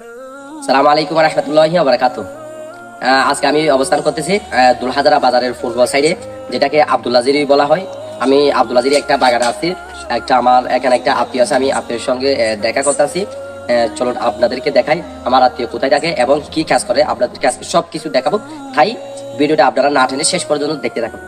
আসসালামু আলাইকুম ওয়া রাহমাতুল্লাহি ওয়া বারাকাতুহু। আজকে আমি অবস্থান করতেছি দুলহাজারা বাজারের পূর্ব সাইডে, যেটাকে আব্দুল্লাজিরি বলা হয়। আমি আব্দুল্লাজিরি একটা বাগানে আছি, আমার এখানে একটা আত্মীয় আছে, আমি আত্মীয়ের সঙ্গে দেখা করতেছি। চলুন আপনাদেরকে দেখাই আমার আত্মীয় কোথায় থাকে এবং কি কাজ করে। আপনাদেরকে আজকে সব কিছু দেখাবো, তাই ভিডিওটা আপনারা না টেনে শেষ পর্যন্ত দেখতে থাকুন।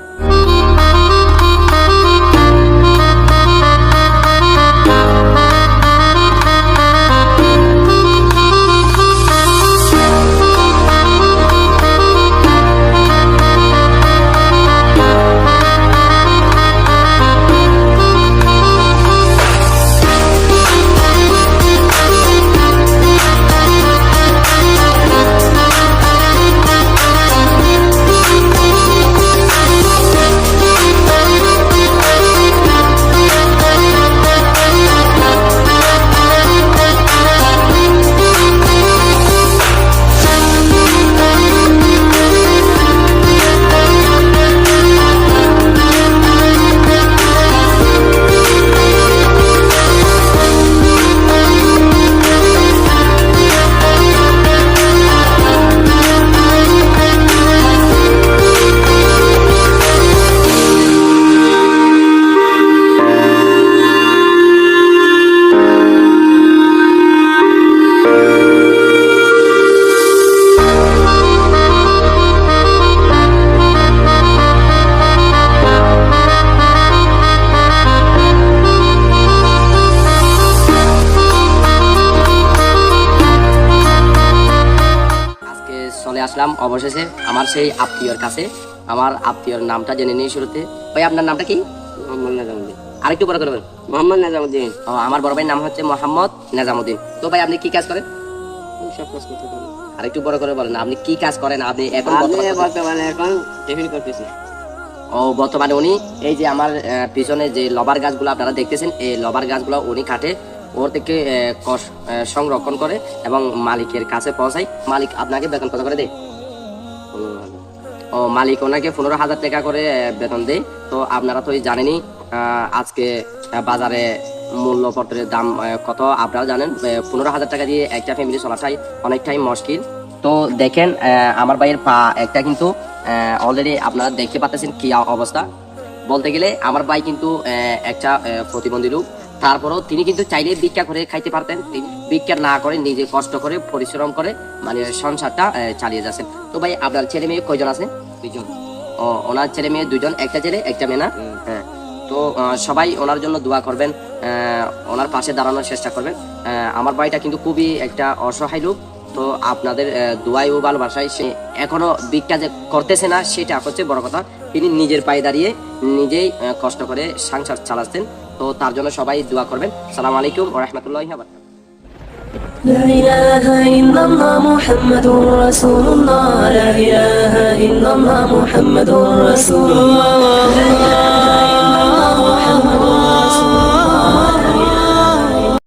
চলে আসলাম অবশেষে আমার সেই আত্মীয়র কাছে। আমার আত্মীয়র নামটা জেনে নিই শুরুতে। ভাই, আপনার নামটা কি? মোহাম্মদ নেজামুদ্দিন। আরেকটু বড় করবেন। মোহাম্মদ নেজামুদ্দিন। আমার বড় ভাইয়ের নাম হচ্ছে মোহাম্মদ নেজামুদ্দিন। তো ভাই, আপনি কি কাজ করেন? সব কাজ করতে পারি। আরেকটু বড় করে বলেন, আপনি কি কাজ করেন? আপনি এখন বর্তমানে এখন টিফিন করতেছি। বর্তমানে উনি এই যে আমার পিছনে যে লবার গাছগুলো আপনারা দেখতেছেন, এই লবার গাছগুলো উনি কাটে, ওর থেকে সংরক্ষণ করে এবং মালিকের কাছে পৌঁছায়। মালিক আপনাকে বেতন কত করে দেয়? মালিক ওনাকে 15,000 টাকা করে বেতন দেয়। তো আপনারা তো জানেনই আজকে বাজারে মূল্যপত্রের দাম কত আপনারা জানেন। 15,000 টাকা দিয়ে একটা ফ্যামিলি চলাটাই অনেকটাই মুশকিল। তো দেখেন আমার ভাইয়ের পা একটা কিন্তু অলরেডি আপনারা দেখতে পাচ্ছেন কি অবস্থা। বলতে গেলে আমার ভাই কিন্তু একটা প্রতিবন্ধী লোক, তারপরেও তিনি কিন্তু চাইলে ভিক্ষা করে খাইতে পারতেন। তিনি ভিক্ষা না করে নিজে কষ্ট করে পরিশ্রম করে মানে সংসারটা চালিয়ে যাচ্ছেন। তো ভাই, আপনার ছেলে মেয়ে কয়জন আছে? 2জন। ওনার ছেলে মেয়ে 2জন, একটা ছেলে একটা মেয়ে না? হ্যাঁ। তো সবাই ওনার জন্য দোয়া করবেন, ওনার পাশে দাঁড়ানোর চেষ্টা করবেন। আমার ভাইটা কিন্তু খুবই একটা অসহায় লোক। তো আপনাদের দোয়াই ও ভালোবাসায় সে এখনো ভিক্ষা যে করতেছে না, সেটা হচ্ছে বড় কথা। তিনি নিজের পায়ে দাঁড়িয়ে নিজেই কষ্ট করে সংসার চালাচ্ছেন। তো তার জন্য সবাই দোয়া করবেন। আসসালামু আলাইকুম ওয়া রাহমাতুল্লাহি ওয়া বারাকাতুহু। لا إله إلا الله محمد رسول الله. لا إله إلا الله محمد رسول الله.